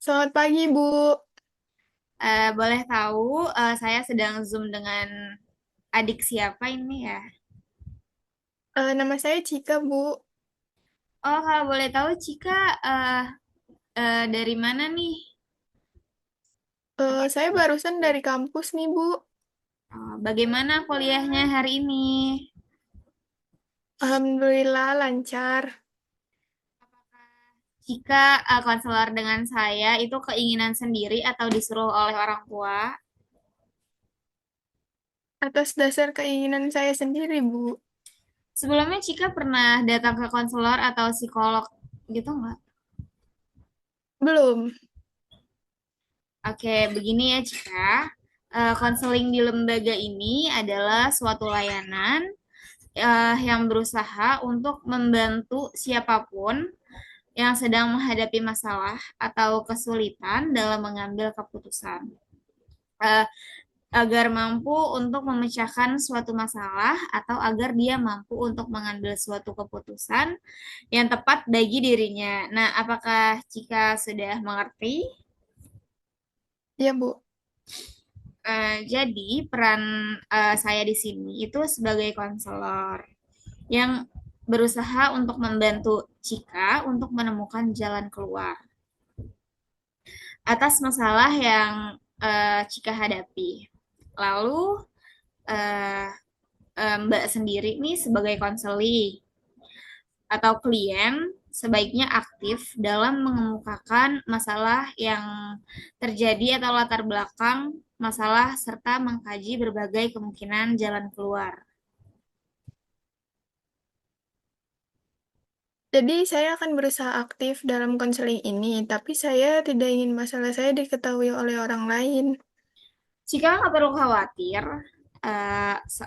Selamat pagi, Bu. Boleh tahu saya sedang Zoom dengan adik siapa ini ya? Nama saya Cika, Bu. Oh, kalau boleh tahu Cika dari mana nih? Saya barusan dari kampus nih, Bu. Bagaimana kuliahnya hari ini? Alhamdulillah lancar. Cika konselor dengan saya itu keinginan sendiri atau disuruh oleh orang tua? Atas dasar keinginan saya sendiri, Bu. Sebelumnya Cika pernah datang ke konselor atau psikolog gitu nggak? Belum. Oke, begini ya Cika. Konseling di lembaga ini adalah suatu layanan yang berusaha untuk membantu siapapun yang sedang menghadapi masalah atau kesulitan dalam mengambil keputusan. Eh, Agar mampu untuk memecahkan suatu masalah atau agar dia mampu untuk mengambil suatu keputusan yang tepat bagi dirinya. Nah, apakah Cika sudah mengerti? Ya, Bu. Jadi, peran saya di sini itu sebagai konselor yang berusaha untuk membantu Cika untuk menemukan jalan keluar atas masalah yang Cika hadapi. Lalu eh, Mbak sendiri nih sebagai konseli atau klien sebaiknya aktif dalam mengemukakan masalah yang terjadi atau latar belakang masalah serta mengkaji berbagai kemungkinan jalan keluar. Jadi, saya akan berusaha aktif dalam konseling ini, tapi saya tidak ingin masalah saya diketahui oleh orang lain. Jika nggak perlu khawatir,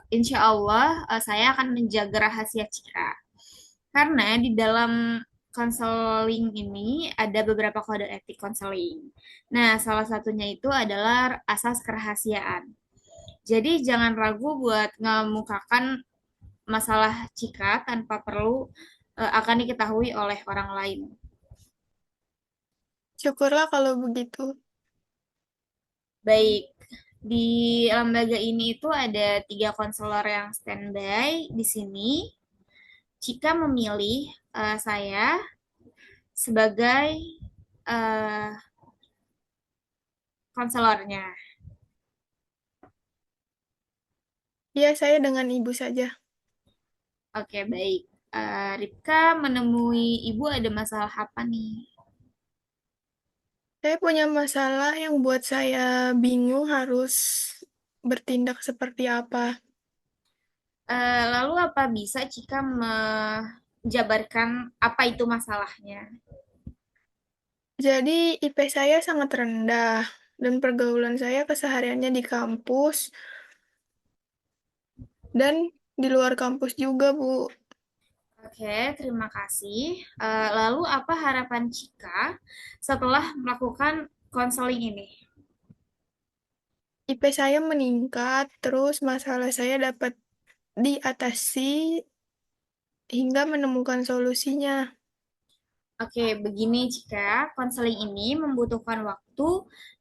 insya Allah saya akan menjaga rahasia Cika. Karena di dalam konseling ini ada beberapa kode etik konseling. Nah, salah satunya itu adalah asas kerahasiaan. Jadi jangan ragu buat ngemukakan masalah Cika tanpa perlu akan diketahui oleh orang lain. Syukurlah kalau begitu. Baik, di lembaga ini itu ada tiga konselor yang standby di sini. Jika memilih saya sebagai eh, konselornya. Ya, saya dengan Ibu saja. Oke, baik. Ripka menemui ibu ada masalah apa nih? Saya punya masalah yang buat saya bingung harus bertindak seperti apa. Lalu apa bisa Cika menjabarkan apa itu masalahnya? Jadi IP saya sangat rendah dan pergaulan saya kesehariannya di kampus dan di luar kampus juga, Bu. Oke, terima kasih. Lalu apa harapan Cika setelah melakukan konseling ini? IP saya meningkat, terus masalah saya dapat diatasi hingga menemukan solusinya. Oke, begini Cika, konseling ini membutuhkan waktu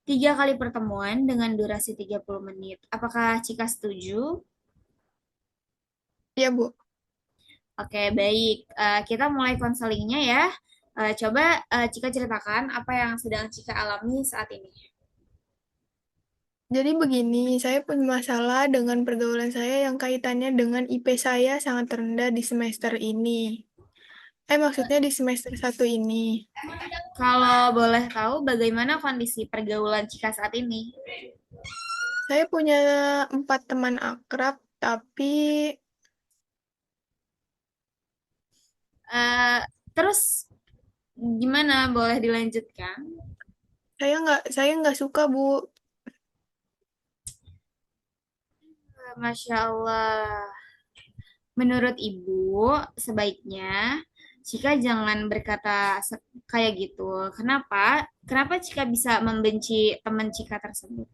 3 kali pertemuan dengan durasi 30 menit. Apakah Cika setuju? Ya, Bu. Oke, baik. Kita mulai konselingnya ya. Coba Cika ceritakan apa yang sedang Cika alami saat ini. Jadi begini, saya punya masalah dengan pergaulan saya yang kaitannya dengan IP saya sangat rendah di semester ini. Maksudnya di semester 1 ini. Kalau boleh tahu bagaimana kondisi pergaulan Cika saat ini? Saya punya 4 teman akrab, tapi Eh, Terus gimana? Boleh dilanjutkan? saya nggak suka, Bu. Masya Allah. Menurut Ibu, sebaiknya Cika jangan berkata kayak gitu. Kenapa? Kenapa Cika bisa membenci teman Cika tersebut?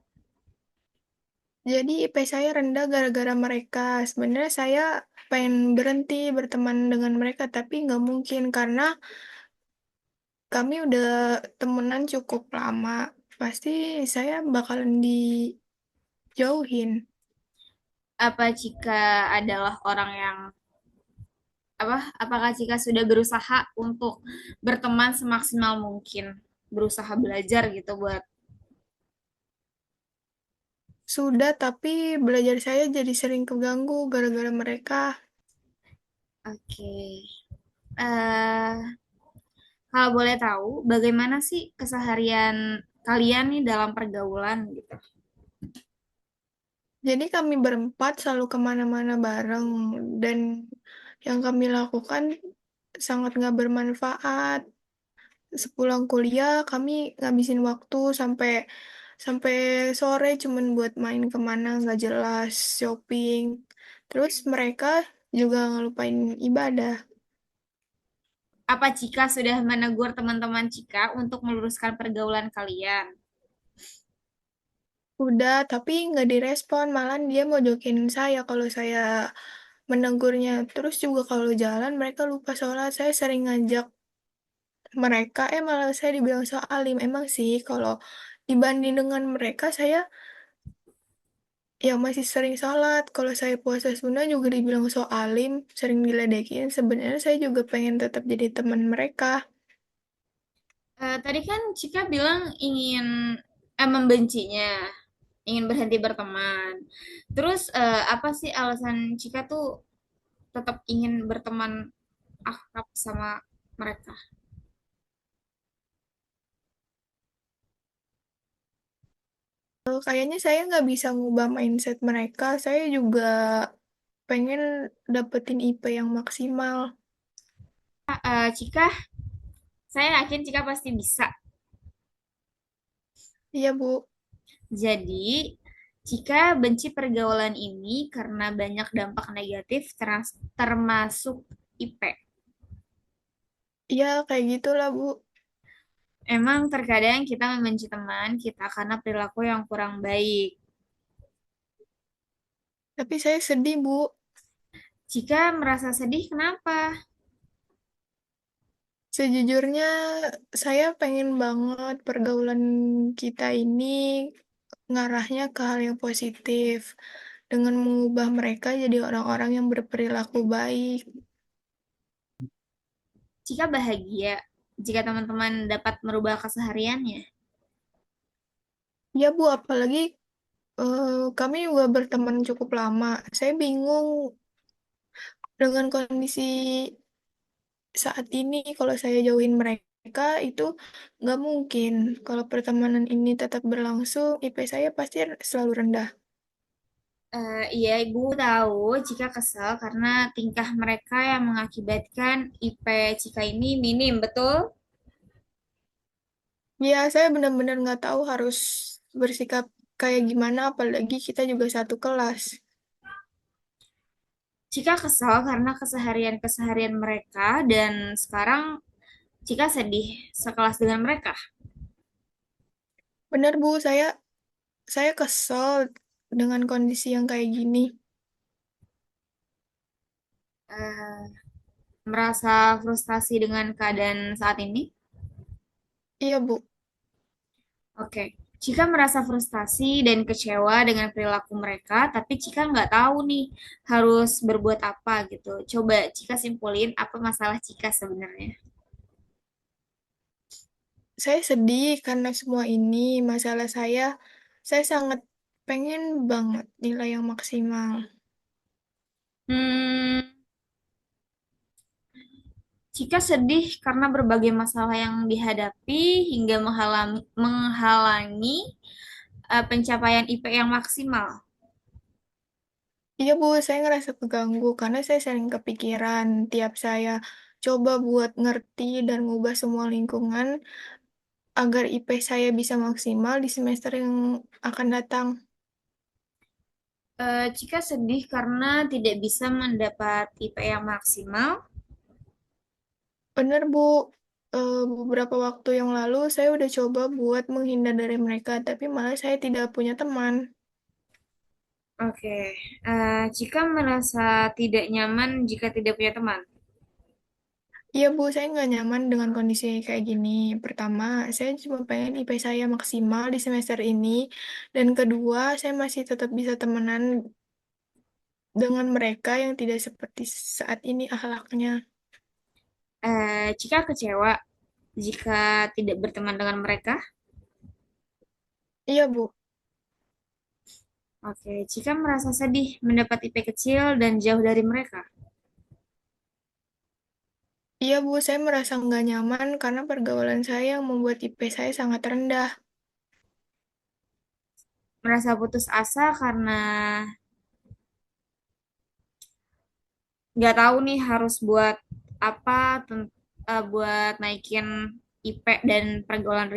Jadi IP saya rendah gara-gara mereka. Sebenarnya saya pengen berhenti berteman dengan mereka, tapi nggak mungkin karena kami udah temenan cukup lama. Pasti saya bakalan dijauhin. Apa jika adalah orang yang apa? Apakah jika sudah berusaha untuk berteman semaksimal mungkin, berusaha belajar gitu buat Sudah, tapi belajar saya jadi sering keganggu gara-gara mereka. oke. eh Kalau boleh tahu, bagaimana sih keseharian kalian nih dalam pergaulan gitu? Jadi kami berempat selalu kemana-mana bareng dan yang kami lakukan sangat nggak bermanfaat. Sepulang kuliah kami ngabisin waktu sampai sampai sore cuman buat main kemana nggak jelas, shopping. Terus mereka juga ngelupain ibadah. Apa Cika sudah menegur teman-teman Cika untuk meluruskan pergaulan kalian? Udah, tapi nggak direspon. Malah dia mau jokin saya kalau saya menegurnya. Terus juga kalau jalan mereka lupa sholat. Saya sering ngajak mereka, malah saya dibilang so alim. Emang sih kalau dibanding dengan mereka, saya yang masih sering sholat. Kalau saya puasa sunnah juga dibilang so alim, sering diledekin. Sebenarnya saya juga pengen tetap jadi teman mereka. Tadi kan Cika bilang ingin membencinya, ingin berhenti berteman. Terus apa sih alasan Cika tuh tetap ingin berteman akrab sama mereka? Kayaknya saya nggak bisa ngubah mindset mereka. Saya juga pengen dapetin IP yang maksimal. Cika, saya yakin Cika pasti bisa. Iya, Bu. Jadi, jika benci pergaulan ini karena banyak dampak negatif termasuk IP. Iya, kayak gitulah, Bu. Emang terkadang kita membenci teman kita karena perilaku yang kurang baik. Tapi saya sedih, Bu. Jika merasa sedih, kenapa? Sejujurnya, saya pengen banget pergaulan kita ini ngarahnya ke hal yang positif. Dengan mengubah mereka jadi orang-orang yang berperilaku baik. Jika bahagia, jika teman-teman dapat merubah kesehariannya. Ya, Bu, apalagi kami juga berteman cukup lama. Saya bingung dengan kondisi saat ini kalau saya jauhin mereka itu nggak mungkin. Kalau pertemanan ini tetap berlangsung, IP saya pasti selalu rendah. Iya, Ibu tahu jika kesal karena tingkah mereka yang mengakibatkan IP Cika ini minim, betul? Ya, saya benar-benar nggak tahu harus bersikap kayak gimana, apalagi kita juga satu kelas. Cika kesal karena keseharian-keseharian mereka dan sekarang Cika sedih sekelas dengan mereka. Benar, Bu, saya kesel dengan kondisi yang kayak gini. Eh, Merasa frustasi dengan keadaan saat ini. Iya, Bu. Oke, Cika merasa frustasi dan kecewa dengan perilaku mereka, tapi Cika nggak tahu nih harus berbuat apa gitu. Coba Cika simpulin apa masalah Cika sebenarnya. Saya sedih karena semua ini masalah saya sangat pengen banget nilai yang maksimal. Hmm, Cika sedih karena berbagai masalah yang dihadapi hingga menghalangi pencapaian IP yang maksimal. Iya Bu, saya ngerasa keganggu karena saya sering kepikiran tiap saya coba buat ngerti dan ngubah semua lingkungan agar IP saya bisa maksimal di semester yang akan datang. Cika sedih karena tidak bisa mendapat IP yang maksimal. Bener Bu, beberapa waktu yang lalu saya udah coba buat menghindar dari mereka, tapi malah saya tidak punya teman. Oke, Cika merasa tidak nyaman jika tidak punya teman. Iya Bu, saya nggak nyaman dengan kondisi kayak gini. Pertama, saya cuma pengen IP saya maksimal di semester ini. Dan kedua, saya masih tetap bisa temenan dengan mereka yang tidak seperti saat ini akhlaknya. Jika kecewa jika tidak berteman dengan mereka. Iya Bu, Oke, jika merasa sedih mendapat IP kecil dan jauh dari mereka. iya Bu, saya merasa nggak nyaman karena pergaulan saya yang membuat IP saya sangat rendah. Merasa putus asa karena nggak tahu nih harus buat apa buat naikin IP dan pergaulan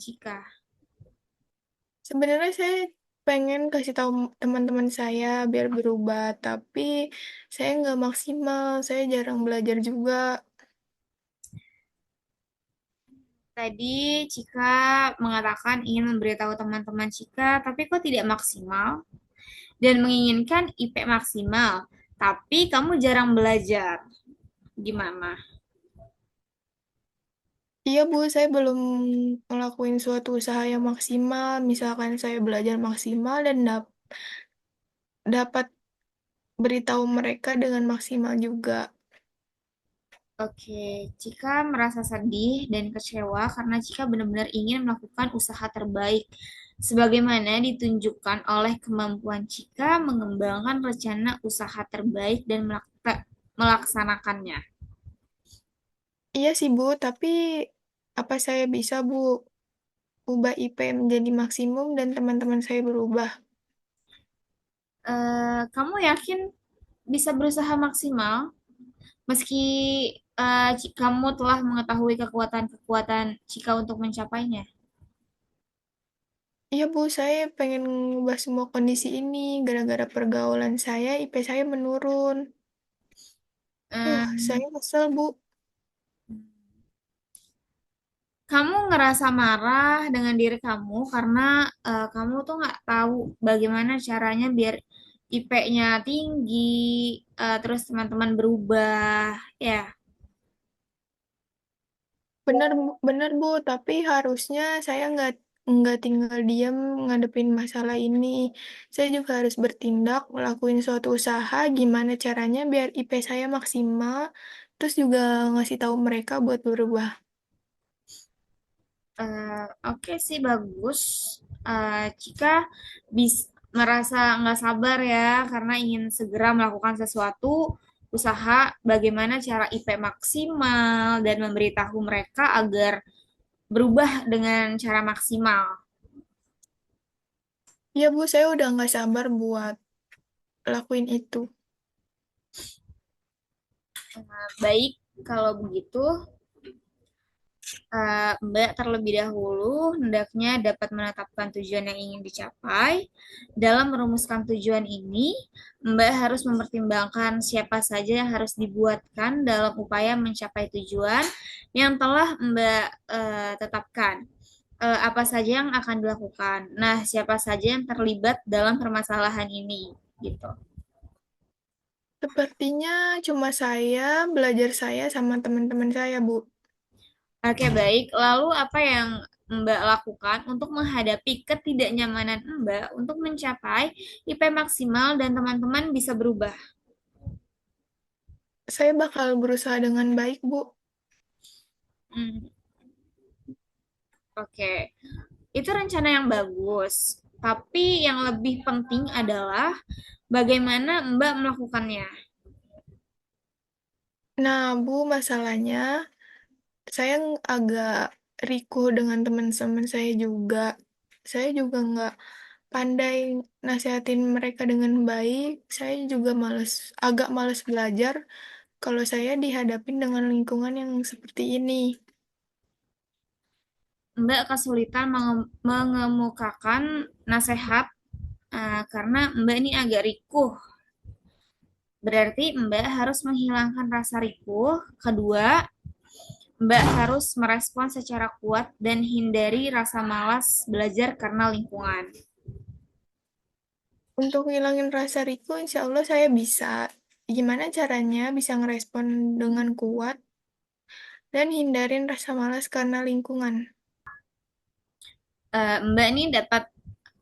Cika. Sebenarnya saya pengen kasih tahu teman-teman saya biar berubah, tapi saya nggak maksimal, saya jarang belajar juga. Tadi Cika mengatakan ingin memberitahu teman-teman Cika, tapi kok tidak maksimal dan menginginkan IP maksimal, tapi kamu jarang belajar. Gimana? Iya Bu, saya belum ngelakuin suatu usaha yang maksimal, misalkan saya belajar maksimal dan dapat beritahu mereka dengan maksimal juga. Oke, Cika merasa sedih dan kecewa karena Cika benar-benar ingin melakukan usaha terbaik, sebagaimana ditunjukkan oleh kemampuan Cika mengembangkan rencana usaha terbaik dan melaksanakannya. Iya sih Bu, tapi apa saya bisa Bu ubah IP menjadi maksimum dan teman-teman saya berubah? Kamu yakin bisa berusaha maksimal meski kamu telah mengetahui kekuatan-kekuatan Cika untuk mencapainya? Iya Bu, saya pengen ngubah semua kondisi ini gara-gara pergaulan saya, IP saya menurun. Em, Saya kesel Bu. Kamu ngerasa marah dengan diri kamu karena kamu tuh nggak tahu bagaimana caranya biar IP-nya tinggi, terus teman-teman berubah, ya. Bener Bu, tapi harusnya saya nggak tinggal diam ngadepin masalah ini. Saya juga harus bertindak, ngelakuin suatu usaha, gimana caranya biar IP saya maksimal, terus juga ngasih tahu mereka buat berubah. Oke sih bagus. Jika merasa nggak sabar ya karena ingin segera melakukan sesuatu usaha bagaimana cara IP maksimal dan memberitahu mereka agar berubah dengan cara maksimal. Iya Bu, saya udah nggak sabar buat lakuin itu. Baik, kalau begitu Mbak terlebih dahulu hendaknya dapat menetapkan tujuan yang ingin dicapai. Dalam merumuskan tujuan ini, Mbak harus mempertimbangkan siapa saja yang harus dibuatkan dalam upaya mencapai tujuan yang telah Mbak tetapkan. Apa saja yang akan dilakukan. Nah, siapa saja yang terlibat dalam permasalahan ini, gitu. Sepertinya cuma saya, belajar saya sama teman-teman saya Bu. Oke, baik. Lalu apa yang Mbak lakukan untuk menghadapi ketidaknyamanan Mbak untuk mencapai IP maksimal dan teman-teman bisa berubah? Saya bakal berusaha dengan baik Bu. Hmm, oke, itu rencana yang bagus. Tapi yang lebih penting adalah bagaimana Mbak melakukannya. Nah Bu, masalahnya saya agak rikuh dengan teman-teman saya juga. Saya juga nggak pandai nasihatin mereka dengan baik. Saya juga agak males belajar kalau saya dihadapin dengan lingkungan yang seperti ini. Mbak kesulitan mengemukakan nasihat karena Mbak ini agak rikuh. Berarti Mbak harus menghilangkan rasa rikuh. Kedua, Mbak harus merespon secara kuat dan hindari rasa malas belajar karena lingkungan. Untuk ngilangin rasa riku, insya Allah saya bisa. gimana caranya bisa ngerespon dengan kuat dan hindarin rasa malas karena lingkungan. Mbak ini dapat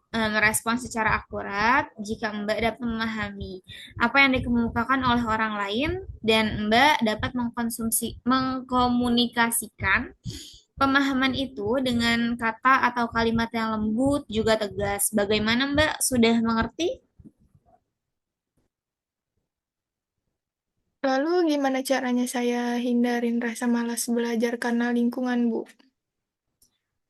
merespon secara akurat jika Mbak dapat memahami apa yang dikemukakan oleh orang lain dan Mbak dapat mengkomunikasikan pemahaman itu dengan kata atau kalimat yang lembut juga tegas. Bagaimana Mbak sudah mengerti? Lalu gimana caranya saya hindarin rasa malas belajar karena lingkungan, Bu?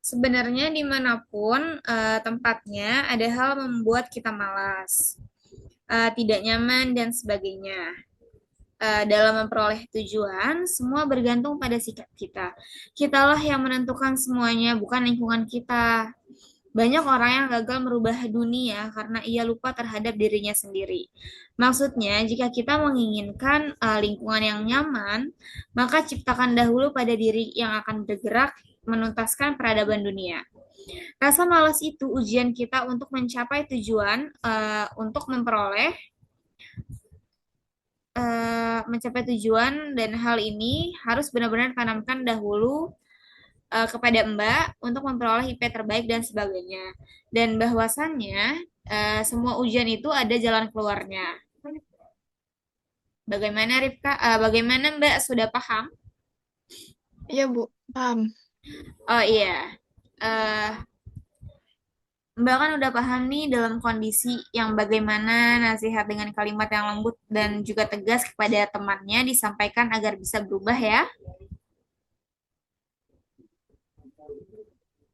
Sebenarnya dimanapun tempatnya ada hal membuat kita malas, tidak nyaman dan sebagainya. Dalam memperoleh tujuan, semua bergantung pada sikap kita. Kitalah yang menentukan semuanya, bukan lingkungan kita. Banyak orang yang gagal merubah dunia karena ia lupa terhadap dirinya sendiri. Maksudnya, jika kita menginginkan lingkungan yang nyaman, maka ciptakan dahulu pada diri yang akan bergerak menuntaskan peradaban dunia. Rasa malas itu ujian kita untuk mencapai tujuan, untuk mencapai tujuan dan hal ini harus benar-benar tanamkan dahulu kepada Mbak untuk memperoleh IP terbaik dan sebagainya. Dan bahwasannya semua ujian itu ada jalan keluarnya. Bagaimana Rifka? Bagaimana Mbak sudah paham? Iya, Bu. Paham. Oh iya, Eh, Mbak kan udah paham nih dalam kondisi yang bagaimana nasihat dengan kalimat yang lembut dan juga tegas kepada temannya disampaikan agar bisa berubah ya.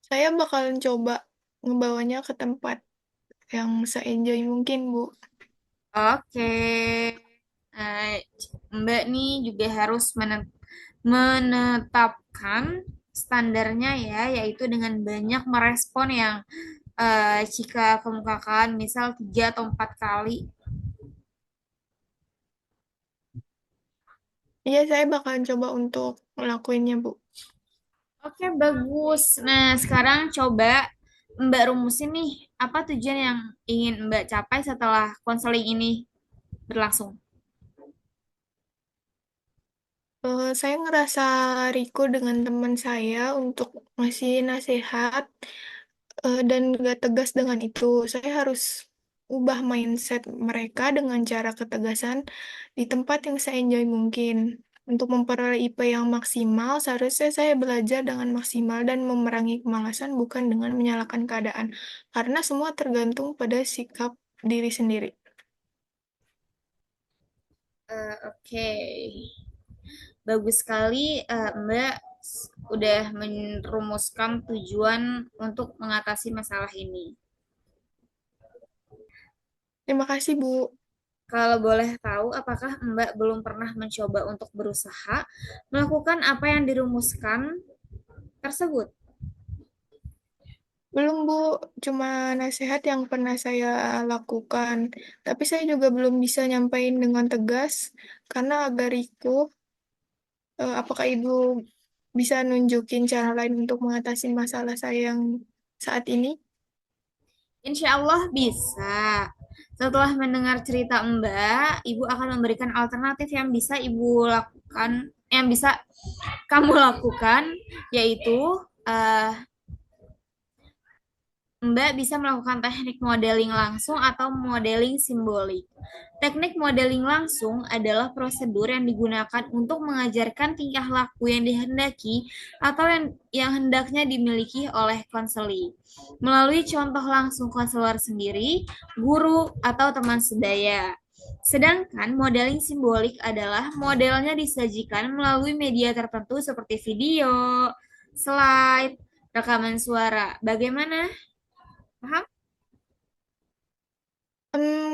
Saya bakalan coba ngebawanya ke tempat yang se-enjoy mungkin, Bu. Oke. Eh, Mbak nih juga harus menetapkan standarnya ya, yaitu dengan banyak merespon yang jika kemukakan misal 3 atau 4 kali. Iya, saya bakalan coba untuk ngelakuinnya, Bu. Oke, bagus. Nah, sekarang coba Mbak rumusin nih, apa tujuan yang ingin Mbak capai setelah konseling ini berlangsung? Saya ngerasa Riko dengan teman saya untuk ngasih nasihat dan gak tegas dengan itu. Saya harus ubah mindset mereka dengan cara ketegasan di tempat yang saya enjoy mungkin. Untuk memperoleh IP yang maksimal, seharusnya saya belajar dengan maksimal dan memerangi kemalasan bukan dengan menyalahkan keadaan. Karena semua tergantung pada sikap diri sendiri. Oke. Bagus sekali Mbak udah merumuskan tujuan untuk mengatasi masalah ini. Terima kasih, Bu. Kalau boleh tahu, apakah Mbak belum pernah mencoba untuk berusaha melakukan apa yang dirumuskan tersebut? Belum, Bu. Cuma nasihat yang pernah saya lakukan. Tapi saya juga belum bisa nyampaikan dengan tegas karena agak riku. Apakah Ibu bisa nunjukin cara lain untuk mengatasi masalah saya yang saat ini? Insya Allah bisa. Setelah mendengar cerita Mbak, Ibu akan memberikan alternatif yang bisa Ibu lakukan, yang bisa kamu lakukan, yaitu Mbak bisa melakukan teknik modeling langsung atau modeling simbolik. Teknik modeling langsung adalah prosedur yang digunakan untuk mengajarkan tingkah laku yang dihendaki atau yang hendaknya dimiliki oleh konseli. Melalui contoh langsung konselor sendiri, guru, atau teman sebaya. Sedangkan modeling simbolik adalah modelnya disajikan melalui media tertentu seperti video, slide, rekaman suara. Bagaimana? Paham?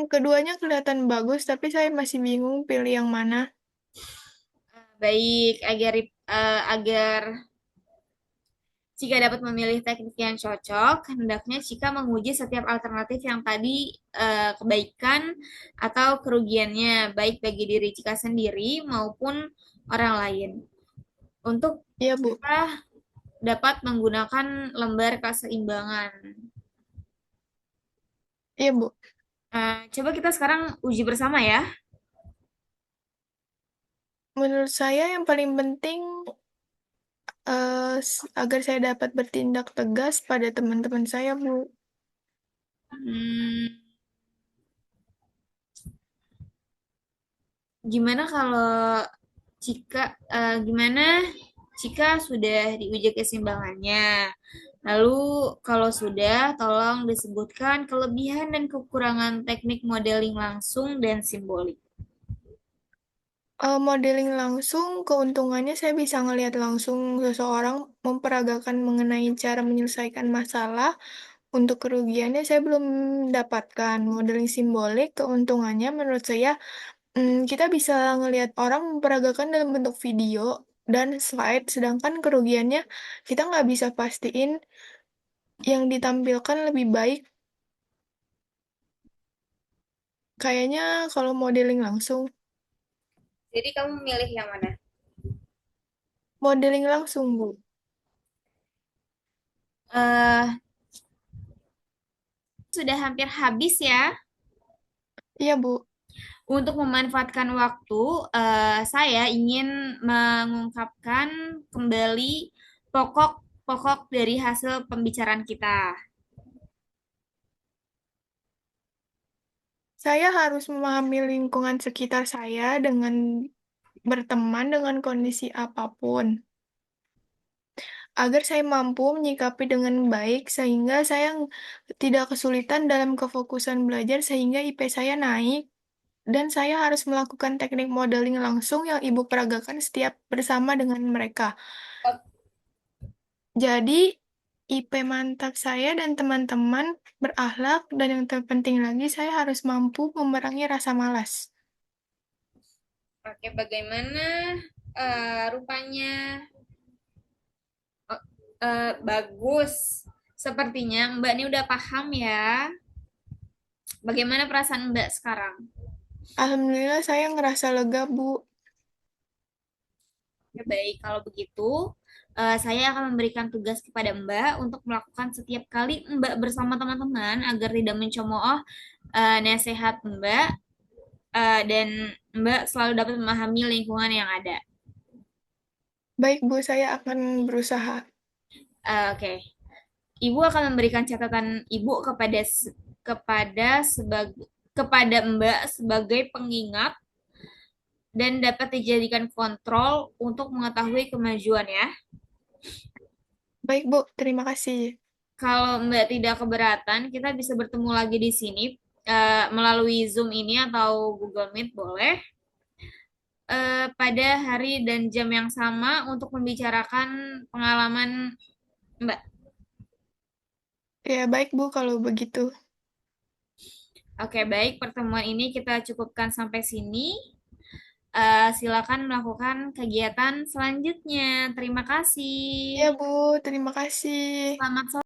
Keduanya kelihatan bagus, tapi saya masih bingung pilih yang mana. Baik, agar jika dapat memilih teknik yang cocok, hendaknya jika menguji setiap alternatif yang tadi kebaikan atau kerugiannya, baik bagi diri jika sendiri maupun orang lain. Untuk Iya, Bu. kita dapat menggunakan lembar keseimbangan. Iya, Bu. Coba kita sekarang uji bersama ya. Menurut saya yang paling penting agar saya dapat bertindak tegas pada teman-teman saya, Bu. Hmm, gimana kalau gimana jika sudah diuji keseimbangannya? Lalu kalau sudah, tolong disebutkan kelebihan dan kekurangan teknik modeling langsung dan simbolik. Modeling langsung, keuntungannya saya bisa ngelihat langsung seseorang memperagakan mengenai cara menyelesaikan masalah. Untuk kerugiannya saya belum dapatkan. Modeling simbolik, keuntungannya menurut saya, kita bisa ngelihat orang memperagakan dalam bentuk video dan slide, sedangkan kerugiannya kita nggak bisa pastiin yang ditampilkan lebih baik. Kayaknya kalau modeling langsung, Jadi kamu milih yang mana? modeling langsung, Bu. eh Sudah hampir habis ya. Iya, Bu. Untuk memanfaatkan waktu, saya ingin mengungkapkan kembali pokok-pokok dari hasil pembicaraan kita. Saya harus memahami lingkungan sekitar saya dengan berteman dengan kondisi apapun, agar saya mampu menyikapi dengan baik sehingga saya tidak kesulitan dalam kefokusan belajar sehingga IP saya naik dan saya harus melakukan teknik modeling langsung yang Ibu peragakan setiap bersama dengan mereka. Jadi IP mantap saya dan teman-teman berakhlak dan yang terpenting lagi saya harus mampu memerangi rasa malas. Oke, bagaimana rupanya? Oh, bagus. Sepertinya Mbak ini udah paham ya. Bagaimana perasaan Mbak sekarang? Alhamdulillah saya ngerasa lega, Bu. Ya, baik, kalau begitu, saya akan memberikan tugas kepada Mbak untuk melakukan setiap kali Mbak bersama teman-teman agar tidak mencemooh nasihat Mbak, dan Mbak selalu dapat memahami lingkungan yang ada. Baik, Bu, saya akan berusaha. Oke, Ibu akan memberikan catatan Ibu kepada Mbak sebagai pengingat dan dapat dijadikan kontrol untuk mengetahui kemajuan ya. Baik, Bu, terima kasih. Kalau Mbak tidak keberatan, kita bisa bertemu lagi di sini melalui Zoom ini atau Google Meet boleh, pada hari dan jam yang sama untuk membicarakan pengalaman Mbak. Ya, baik, Bu, kalau begitu. Oke, baik, pertemuan ini kita cukupkan sampai sini. Silakan melakukan kegiatan selanjutnya. Terima kasih. Ya, Bu, terima kasih. Selamat sore.